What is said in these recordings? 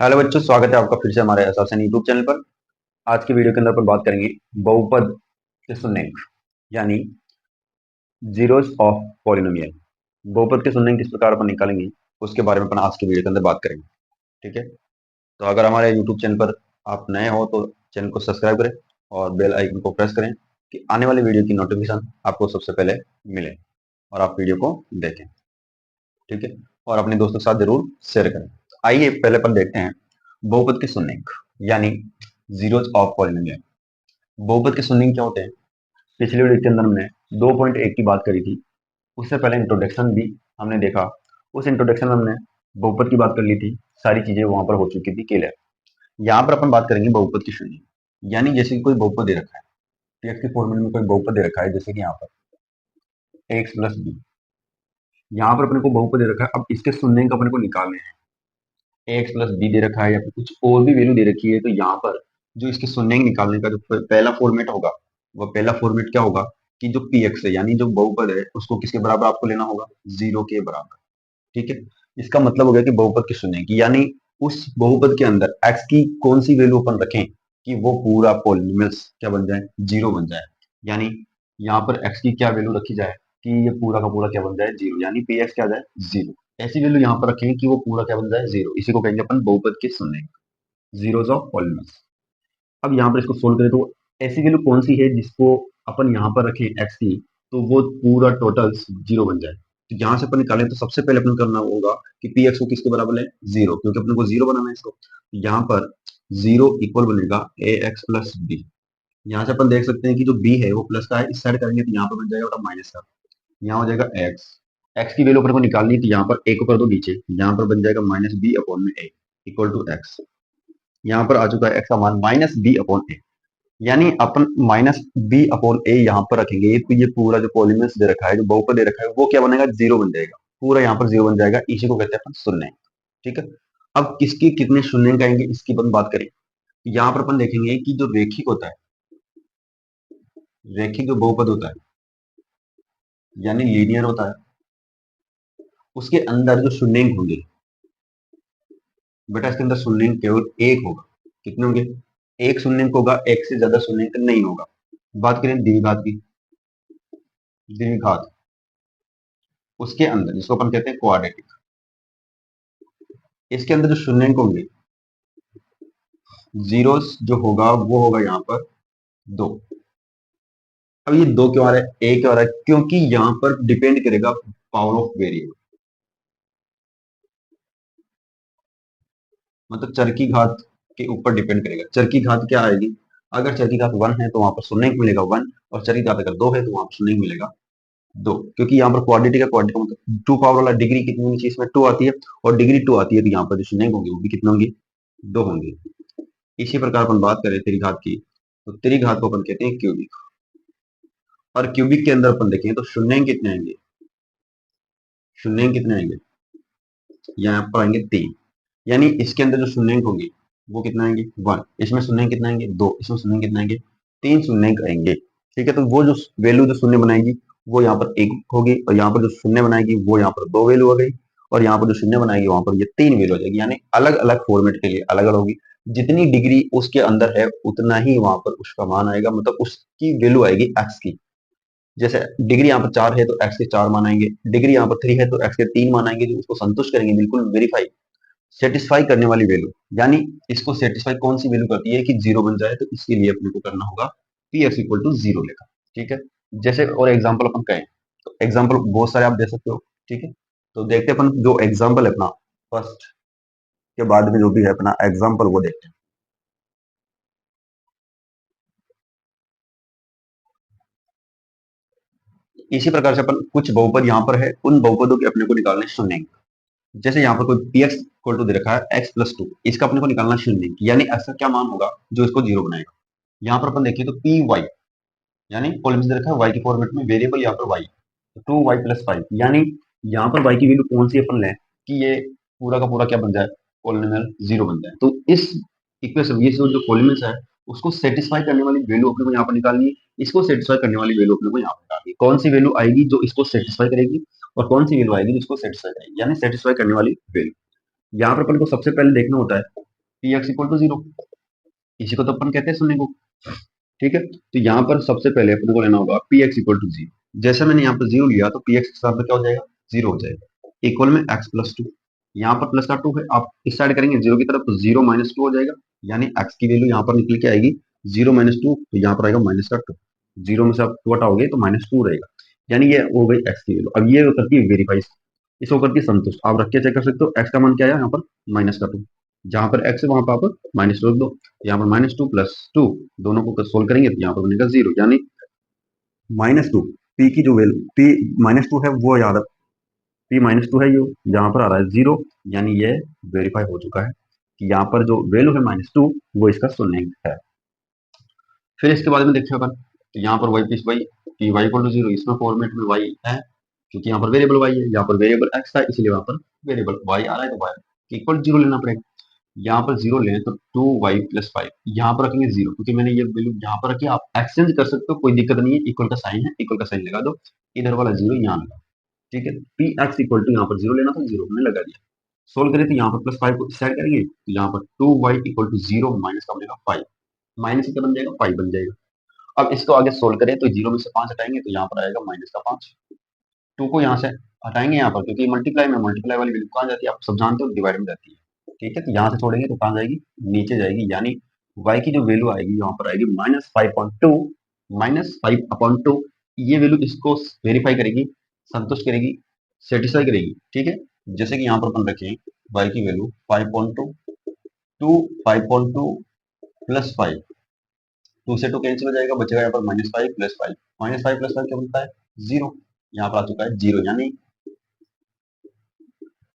Hello बच्चों, स्वागत है आपका फिर से हमारे एसासन यूट्यूब चैनल पर। आज की वीडियो के अंदर अपन बात करेंगे बहुपद के शून्यंक यानी जीरोस ऑफ पॉलिनोमियल। बहुपद के शून्यंक किस प्रकार अपन निकालेंगे उसके बारे में अपन आज की वीडियो के अंदर बात करेंगे। ठीक है, तो अगर हमारे यूट्यूब चैनल पर आप नए हो तो चैनल को सब्सक्राइब करें और बेल आइकन को प्रेस करें कि आने वाली वीडियो की नोटिफिकेशन आपको सबसे पहले मिले और आप वीडियो को देखें। ठीक है, और अपने दोस्तों के साथ जरूर शेयर करें। आइए पहले अपन देखते हैं बहुपद के शून्यंक यानी जीरोस ऑफ पॉलिनोमियल। बहुपद के शून्यंक क्या होते हैं? पिछली वीडियो के अंदर हमने 2.1 की बात करी थी। उससे पहले इंट्रोडक्शन भी हमने देखा। उस इंट्रोडक्शन में हमने बहुपद की बात कर ली थी। सारी चीजें वहां पर हो चुकी थी क्लियर। यहाँ पर अपन बात करेंगे बहुपद के शून्यंक, यानी जैसे कि कोई बहुपद दे रखा है, टीएक्स की फॉर्मूले में कोई बहुपद दे रखा है, जैसे कि यहाँ पर एक्स प्लस बी। यहाँ पर अपने को बहुपद दे रखा है, अब इसके शून्यंक अपने को निकालने हैं। एक्स प्लस बी दे रखा है या फिर कुछ और भी वैल्यू दे रखी है, तो यहाँ पर जो इसके शून्यंक निकालने का जो पहला फॉर्मेट होगा, वह पहला फॉर्मेट क्या होगा कि जो पी एक्स है यानी जो बहुपद है उसको किसके बराबर आपको लेना होगा, जीरो के बराबर। ठीक है, इसका मतलब हो गया कि बहुपद के शून्यंक यानी उस बहुपद के अंदर एक्स की कौन सी वैल्यू अपन रखें कि वो पूरा पॉलिनोमियल्स क्या बन जाए, जीरो बन जाए। यानी यहाँ पर एक्स की क्या वैल्यू रखी जाए कि ये पूरा का पूरा क्या बन जाए, जीरो, यानी पी एक्स क्या आ जाए, जीरो। ऐसी वैल्यू यहाँ पर रखें कि वो पूरा क्या बन जाए, जीरो। इसी को कहेंगे अपन बहुपद के शून्यंक, जीरोस ऑफ पॉलिनोमियल्स। अब यहाँ पर इसको सोल्व करें तो ऐसी वैल्यू कौन सी है जिसको अपन यहाँ पर रखें एक्स की तो वो पूरा टोटल जीरो बन जाए। तो यहाँ से अपन निकालें तो सबसे पहले अपन करना होगा कि पी एक्स को किसके बराबर है, जीरो, क्योंकि अपने को जीरो बनाना है इसको। यहाँ पर जीरो इक्वल बनेगा ए एक्स प्लस बी। यहाँ से अपन देख सकते हैं कि जो बी है वो प्लस का है, इस साइड करेंगे तो यहाँ पर बन जाएगा बेटा माइनस का। यहाँ हो जाएगा एक्स, एक्स की वैल्यू अपने को निकालनी है तो यहाँ पर ए को कर दो नीचे, यहाँ पर बन जाएगा माइनस बी अपॉन में ए इक्वल टू एक्स। यहाँ पर आ चुका है एक्स का मान माइनस बी अपॉन ए, यानी अपन माइनस बी अपॉन ए यहाँ पर रखेंगे तो ये पूरा जो पॉलिनोमियल दे रखा है, जो बहुपद दे रखा है, वो क्या बनेगा, जीरो बन जाएगा। पूरा यहाँ पर जीरो बन जाएगा, इसी को कहते हैं अपन शून्यंक। ठीक है, अब किसकी कितने शून्यंक आएंगे इसकी अपन बात करें। यहाँ पर अपन देखेंगे कि जो रेखिक होता है, रेखिक जो बहुपद होता है यानी लीनियर होता है, उसके अंदर जो शून्यंक होंगे बेटा, इसके अंदर शून्यंक केवल एक होगा। कितने होंगे, एक शून्यंक होगा, एक से ज्यादा शून्यंक नहीं होगा। बात करें द्विघात की, द्विघात उसके अंदर जिसको अपन कहते हैं क्वाड्रेटिक, इसके अंदर जो शून्यंक होंगे, जीरोस जो होगा वो होगा यहाँ पर दो। अब ये दो क्यों आ रहा है, एक क्यों आ रहा है, क्योंकि यहाँ पर डिपेंड करेगा पावर ऑफ वेरिएबल, मतलब चर की घात के ऊपर डिपेंड करेगा। चर की घात क्या आएगी, अगर चर की घात वन है तो वहां पर शून्यंक मिलेगा वन, और चर की घात अगर दो है तो वहां पर शून्यंक मिलेगा दो। क्योंकि यहाँ पर क्वाड्रेटिक का क्वाड्रेटिक मतलब टू पावर वाला डिग्री कितनी होनी चाहिए, इसमें टू आती है, और डिग्री टू आती है तो यहाँ पर जो शून्यंक होंगे वो भी कितने होंगे, दो होंगे। इसी प्रकार अपन बात करें त्रिघात की, तो त्रिघात को अपन कहते हैं क्यूबिक, और क्यूबिक के अंदर अपन देखें तो शून्यंक कितने आएंगे, शून्यंक कितने आएंगे, यहाँ पर आएंगे तीन। यानी इसके अंदर जो शून्यंक होंगे वो कितना आएंगे, वन। इसमें शून्यंक कितना आएंगे, दो। इसमें शून्यंक कितना आएंगे, तीन शून्यंक आएंगे। ठीक है, तो वो जो वैल्यू जो शून्य बनाएगी वो यहाँ पर एक होगी, और यहाँ पर जो शून्य बनाएगी वो यहाँ पर दो वैल्यू हो गई, और यहाँ पर जो शून्य बनाएगी वहां पर ये तीन वैल्यू हो जाएगी। यानी अलग अलग फॉर्मेट के लिए अलग अलग होगी। जितनी डिग्री उसके अंदर है उतना ही वहां पर उसका मान आएगा, मतलब उसकी वैल्यू आएगी एक्स की। जैसे डिग्री यहाँ पर चार है तो एक्स के चार मान आएंगे, डिग्री यहाँ पर थ्री है तो एक्स के तीन मान आएंगे, जो उसको संतुष्ट करेंगे, बिल्कुल वेरीफाई, सेटिस्फाई करने वाली वैल्यू। यानी इसको सेटिस्फाई कौन सी वैल्यू करती है कि जीरो बन जाए, तो इसके लिए अपने को करना होगा P X equal to zero लेकर। ठीक है, जैसे और एग्जांपल अपन कहें तो एग्जांपल बहुत सारे आप दे सकते हो। ठीक है, तो देखते हैं अपन जो एग्जांपल है अपना फर्स्ट के बाद में जो भी है अपना एग्जांपल वो देखते हैं। इसी प्रकार से अपन कुछ बहुपद यहाँ पर है, उन बहुपदों के अपने को निकालने शून्य। जैसे यहाँ पर कोई पी एक्स इक्वल टू दे रखा है एक्स प्लस टू, इसका अपने को निकालना शून्य, यानी ऐसा क्या मान होगा जो इसको जीरो बनाएगा। यहाँ पर अपन देखिए तो पी वाई, यानी कॉलम दे रखा है वाई के फॉर्मेट में, वेरिएबल यहाँ पर Y, two Y plus five. यानी यहाँ पर वाई की वैल्यू कौन सी अपन लें कि ये पूरा का पूरा क्या बन जाए, पॉलिनोमियल जीरो बन जाए। तो इस इक्वेशन, ये जो पॉलिनोमियल है उसको सेटिस्फाई करने वाली वैल्यू अपने को यहाँ पर निकालनी है, इसको सेटिस्फाई करने वाली वैल्यू अपने को यहाँ पर निकालनी है। कौन सी वैल्यू आएगी जो इसको सेटिस्फाई करेगी, और कौन सी वैल्यू आएगी जिसको सेटिस्फाई करेगी, यानी सेटिस्फाई करने वाली वैल्यू। यहाँ पर अपन को सबसे पहले देखना होता है P X equal to zero, इसी को तो अपन कहते हैं शून्य को। ठीक है, तो यहाँ पर सबसे पहले अपने को लेना होगा P X equal to zero. जैसे मैंने यहाँ पर जीरो लिया तो पी एक्स के साथ में क्या हो जाएगा, जीरो हो जाएगा, इक्वल में एक्स प्लस टू। यहाँ पर प्लस का टू है, आप इस साइड करेंगे जीरो की तरफ तो जीरो माइनस टू हो जाएगा, यानी एक्स की वैल्यू यहाँ पर निकल के आएगी जीरो माइनस टू, तो यहाँ पर आएगा माइनस का टू। जीरो में से आप टू हटाओगे तो माइनस टू रहेगा, यानी ये हो गई एक्स की वैल्यू। अब ये करती है वेरीफाई, इसको करती है संतुष्ट। आप रख के चेक कर सकते हो एक्स का मान क्या है यहाँ पर, माइनस का टू। जहां पर एक्स है वहां पर आप माइनस टू रख दो, यहाँ पर माइनस टू प्लस टू, दोनों को सोल्व करेंगे तो यहाँ पर बनेगा जीरो, यानी माइनस टू। पी की जो वैल्यू पी माइनस टू है वो याद, पी माइनस टू है ये, यहाँ पर आ रहा है जीरो, यानी ये वेरीफाई हो चुका है कि यहाँ पर जो वैल्यू है माइनस टू वो इसका शून्य है। फिर इसके बाद में देखिए अपन, तो यहाँ पर Y P Y, P Y equal to zero, इसमें फॉर्मेट में वाई है क्योंकि यहाँ पर वेरिएबल वाई है, यहाँ पर वेरिएबल एक्स था इसलिए वहां पर वेरिएबल वाई आ रहा है, तो वाई इक्वल जीरो लेना पड़ेगा। यहाँ पर जीरो लें तो टू वाई प्लस फाइव, यहाँ पर रखेंगे जीरो क्योंकि मैंने ये वैल्यू यहाँ पर रखी। आप एक्सचेंज कर सकते हो, कोई दिक्कत नहीं है, इक्वल का साइन है, इक्वल का साइन लगा दो, इधर वाला जीरो यहाँ लगा। ठीक है, पी एक्स इक्वल टू यहाँ पर जीरो लेना था, जीरो हमने लगा दिया। सोल्व करें तो यहाँ पर प्लस फाइव को इस साइड करेंगे तो यहाँ पर two Y equal to zero minus का बनेगा फाइव, माइनस का बन जाएगा फाइव बन जाएगा। अब इसको आगे सोल्व करें तो जीरो में से पांच हटाएंगे तो यहाँ पर आएगा माइनस का पांच। टू को यहाँ से हटाएंगे यहाँ पर क्योंकि मल्टीप्लाई में मल्टीप्लाई वाली वैल्यू कहाँ जाती है आप सब जानते हो, डिवाइड में जाती है। ठीक है, तो यहाँ से छोड़ेंगे तो कहाँ जाएगी, नीचे जाएगी, यानी y की जो वैल्यू आएगी यहाँ पर आएगी minus five point to, minus five upon two. ये वैल्यू इसको वेरीफाई करेगी, संतुष्ट करेगी, सेटिस्फाई करेगी। ठीक है, जैसे कि यहाँ पर अपन रखें y की value five point two, two five point two plus five, two से टू कैंसिल हो जाएगा, बचेगा यहाँ पर minus five plus five, minus five plus five क्या बनता है, जीरो। यहाँ पर आ चुका है जीरो, यानी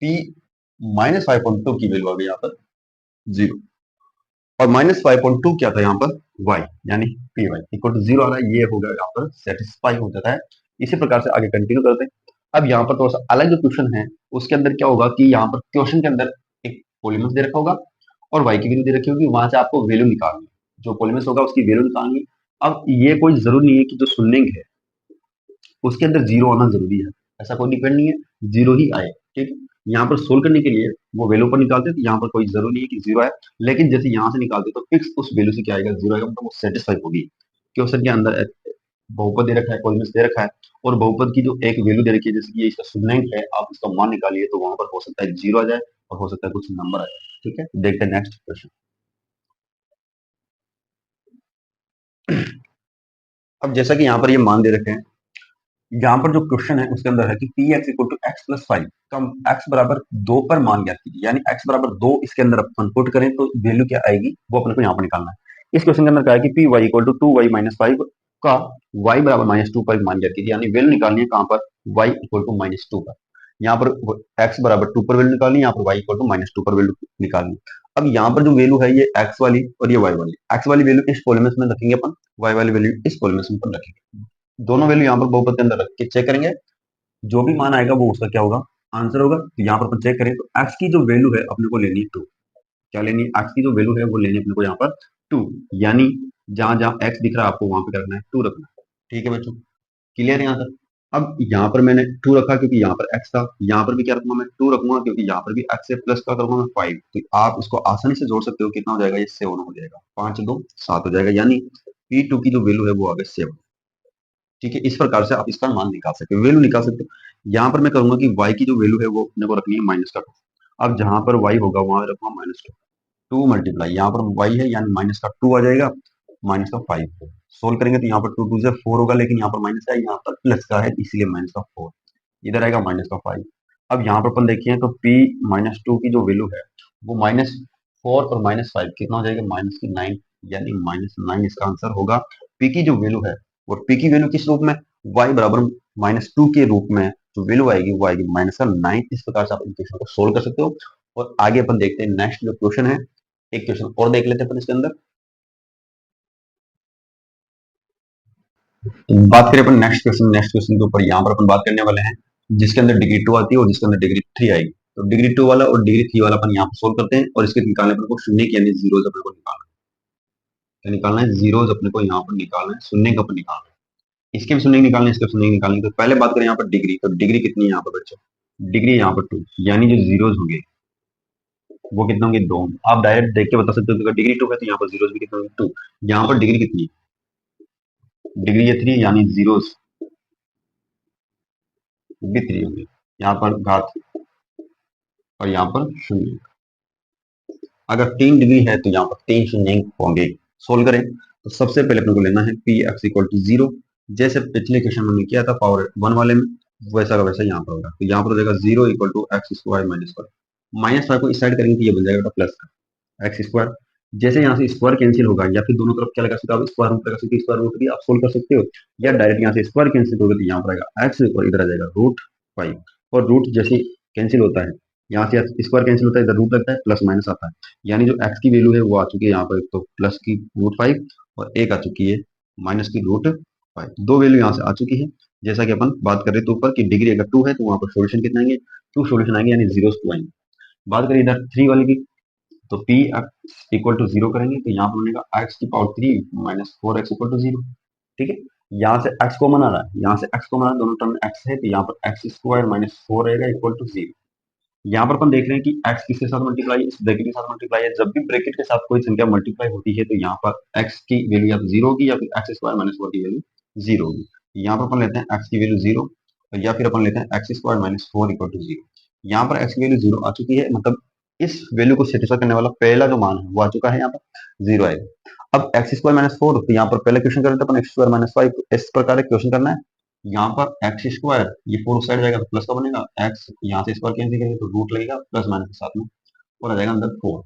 P minus five point to की वैल्यू आ गई यहाँ पर जीरो, और माइनस फाइव पॉइंट टू क्या था यहाँ पर y, यानी P Y equal to zero आ रहा है, ये हो गया यहाँ पर सेटिस्फाई हो जाता है। इसी प्रकार से आगे कंटिन्यू करते हैं। अब यहाँ पर थोड़ा सा अलग जो क्वेश्चन है उसके अंदर क्या होगा कि यहाँ पर क्वेश्चन के अंदर एक पॉलीमर्स दे रखा होगा और y की वैल्यू दे रखी होगी, वहां से आपको वैल्यू निकालनी है, जो पॉलीमर्स होगा उसकी वैल्यू निकालनी है। अब ये कोई जरूरी नहीं है कि जो सुनिंग है उसके अंदर जीरो आना जरूरी है, ऐसा कोई डिपेंड नहीं है, जीरो ही आए। ठीक है, यहाँ पर सोल्व करने के लिए वो वैल्यू पर निकालते हैं तो यहाँ पर कोई जरूरी नहीं है कि जीरो आए, लेकिन जैसे यहाँ से निकालते तो फिक्स उस वैल्यू से क्या आएगा, जीरो आएगा, मतलब वो सेटिस्फाई होगी। क्वेश्चन के अंदर बहुपद दे रखा है, पॉलीमर्स दे रखा है, और बहुपद की जो एक वैल्यू दे रखी है जैसे कि ये इसका शून्यंक है, आप इसका मान निकालिए तो वहां पर हो सकता है जीरो आ जाए और हो सकता है कुछ नंबर आ जाए। ठीक है, देखते हैं नेक्स्ट क्वेश्चन। अब जैसा कि यहाँ पर ये मान दे रखे हैं, यहाँ पर जो क्वेश्चन है उसके अंदर है कि P X equal to X plus five का एक्स बराबर दो पर मान ज्ञात कीजिए, यानी एक्स बराबर दो इसके अंदर अपन पुट करें तो वैल्यू क्या आएगी वो अपने को यहाँ पर निकालना है। इस क्वेश्चन के अंदर क्या है कि P Y equal to two Y minus five का वाई बराबर माइनस टू पर मान ज्ञात कीजिए, यानी वैल्यू निकालनी है कहाँ पर, Y equal to minus two पर। यहाँ पर एक्स बराबर टू पर वैल्यू निकालनी है, यहाँ पर Y equal to minus two पर वैल्यू निकालनी है। अब यहाँ पर जो वैल्यू है ये एक्स वाली और ये वाई वाली, एक्स वाली वैल्यू इस पॉलीमर्स में रखेंगे अपन, वाई वाली वैल्यू इस पॉलीमर्स में अपन रखेंगे। दोनों वैल्यू यहाँ पर बहुपद के अंदर रख के चेक करेंगे, जो भी मान आएगा वो उसका क्या होगा, आंसर होगा। तो यहाँ पर अपन चेक करें तो एक्स की जो वैल्यू है अपने को लेनी है टू, क्या लेनी है, एक्स की जो वैल्यू है वो लेनी है अपने को यहाँ पर टू, यानी जहां जहां एक्स दिख रहा है आपको वहां पे क्या रखना है, टू रखना है। ठीक है बच्चों, क्लियर है यहाँ तक। अब यहाँ पर मैंने टू रखा क्योंकि यहाँ पर एक्स था, यहाँ पर भी क्या रखूंगा मैं, टू रखूंगा क्योंकि यहाँ पर भी एक्स है, प्लस का करूंगा मैं फाइव, तो आप इसको आसानी से जोड़ सकते हो, कितना हो जाएगा, ये सेवन हो जाएगा, पांच दो सात हो जाएगा, यानी पी टू की जो वैल्यू है वो आ गई सेवन। ठीक है, इस प्रकार से आप इसका मान निकाल सकते हो, वैल्यू निकाल सकते हो। यहाँ पर मैं करूंगा कि y की जो वैल्यू है वो अपने को रखनी है माइनस का टू। अब जहां पर y होगा वहां रखूंगा माइनस टू, टू मल्टीप्लाई यहाँ पर y है यानी माइनस का टू आ जाएगा, माइनस का फाइव। सोल्व करेंगे तो यहाँ पर टू टू से फोर होगा, लेकिन यहाँ पर माइनस है, यहाँ पर प्लस का है इसलिए माइनस का फोर, इधर आएगा माइनस का फाइव। अब यहाँ पर अपन देखिए तो p माइनस टू की जो वैल्यू है वो माइनस फोर और माइनस फाइव कितना हो जाएगा, माइनस की नाइन, यानी माइनस नाइन इसका आंसर होगा। p की जो वैल्यू है, और p की वैल्यू किस रूप में, y बराबर माइनस टू के रूप में जो वैल्यू आएगी वो आएगी माइनस का नाइन। इस प्रकार से आप इक्वेशन को सोल्व कर सकते हो। और आगे अपन देखते हैं नेक्स्ट जो क्वेश्चन है, एक क्वेश्चन और देख लेते हैं अपन इसके अंदर। तो बात करें अपन नेक्स्ट क्वेश्चन के ऊपर, यहाँ पर अपन बात करने वाले हैं जिसके अंदर डिग्री टू आती है और जिसके अंदर डिग्री थ्री आएगी। तो डिग्री टू वाला और डिग्री थ्री वाला अपन यहाँ पर सोल्व करते हैं, और इसके निकालने पर को शून्य की यानी जीरोज अपने को निकालना है, क्या निकालना है, जीरोज अपने को यहाँ पर निकालना है, शून्य का अपन निकालना है। इसके भी शून्य निकालने, इसके शून्य निकालने। तो पहले बात करें यहाँ पर डिग्री, तो डिग्री कितनी है यहाँ पर बच्चों, डिग्री यहाँ पर टू, यानी जो जीरोज होंगे वो कितना होंगे 2। आप डायरेक्ट देख के बता सकते हो कि अगर डिग्री 2 है तो यहाँ पर जीरोस भी कितना होंगे 2। यहाँ पर डिग्री कितनी है, डिग्री है 3, यानी जीरोस भी 3 होंगे। यहाँ पर घात और यहाँ पर शून्य। अगर 3 डिग्री है तो यहाँ पर 3 शून्य होंगे। सोल्व करें तो सबसे पहले अपने को लेना है पी एक्स इक्वल टू 0। जैसे पिछले क्वेश्चन में हमने किया था पावर 1 वाले में, वैसा का वैसा यहाँ पर होगा। तो यहाँ पर हो जाएगा 0 equal to X square minus 5। Minus 5 को इस साइड करेंगे तो ये बन जाएगा प्लस का एक्स स्क्वायर। जैसे यहाँ से स्क्वायर कैंसिल होगा या फिर दोनों तरफ क्या लगा सकते हो आप, स्क्वायर रूट लगा सकते हो, स्क्वायर रूट भी आप सोल्व कर सकते हो, या डायरेक्ट यहाँ से स्क्वायर कैंसिल होगा तो यहाँ पर आएगा एक्स और इधर आ जाएगा रूट 5। और रूट जैसे कैंसिल होता है, यहाँ से स्क्वायर कैंसिल होता है, इधर रूट लगता है, प्लस माइनस आता है, यानी जो एक्स की वैल्यू है वो आ चुकी है यहाँ पर, एक तो प्लस की रूट 5 और एक आ चुकी है माइनस की रूट 5। दो वैल्यू यहाँ से आ चुकी है। जैसा कि अपन बात कर रहे थे ऊपर कि डिग्री अगर 2 है तो वहाँ पर सोल्यूशन कितना आएंगे, 2 सोल्यूशन आएंगे, यानी जीरो 2 आएंगे। बात करें इधर 3 वाले की, तो पी एक्स इक्वल टू 0 करेंगे तो यहाँ पर बनेगा एक्स की power 3 minus 4 X equal to 0। ठीक है, यहाँ से एक्स कॉमन आ रहा है, यहाँ से एक्स कॉमन आ रहा है, दोनों टर्म में एक्स है, तो यहाँ पर एक्स स्क्वायर माइनस 4 रहेगा इक्वल टू 0। यहाँ पर अपन देख रहे हैं कि x किसके साथ मल्टीप्लाई है, इस ब्रैकेट के साथ मल्टीप्लाई है। जब भी ब्रैकेट के साथ कोई संख्या मल्टीप्लाई होती है तो यहाँ पर x की वैल्यू या तो 0 होगी या फिर एक्स स्क्वायर माइनस 4 की वैल्यू 0 होगी। यहाँ पर अपन लेते हैं x की वैल्यू 0, या फिर अपन लेते हैं X square minus 4 equal to 0। यहाँ पर x की वैल्यू 0 आ चुकी है, मतलब इस वैल्यू को सेटिस्फाई करने वाला पहला जो मान है वो आ चुका है, यहाँ पर 0 आएगा। अब एक्स स्क्वायर माइनस 4, तो यहाँ पर पहले क्वेश्चन कर रहे थे अपन एक्स स्क्वायर माइनस 5, इस प्रकार एक क्वेश्चन करना है। यहाँ पर एक्स स्क्वायर, ये 4 उस साइड जाएगा तो प्लस का बनेगा, एक्स यहाँ से स्क्वायर कैंसिल करेंगे तो रूट लगेगा, प्लस माइनस के साथ में और आ जाएगा अंदर 4।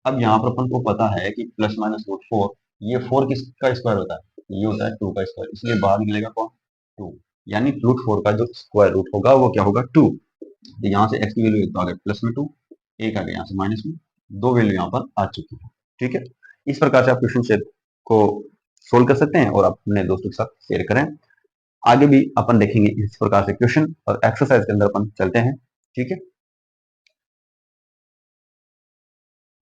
अब यहाँ पर अपन को पता है कि प्लस माइनस रूट 4, ये 4 किसका स्क्वायर होता है, ये होता है 2 का स्क्वायर, इसलिए बाहर निकलेगा कौन, 2। यानी रूट 4 का जो स्क्वायर रूट होगा वो क्या होगा, 2। तो यहाँ से एक्स की वैल्यू एक तो आ गया प्लस में 2, एक आ गया यहाँ से माइनस में, दो वैल्यू यहाँ पर आ चुकी है। ठीक है, इस प्रकार से आप क्वेश्चन सेट को सोल्व कर सकते हैं और अपने दोस्तों के साथ शेयर करें। आगे भी अपन देखेंगे इस प्रकार से क्वेश्चन और एक्सरसाइज के अंदर अपन चलते हैं। ठीक है।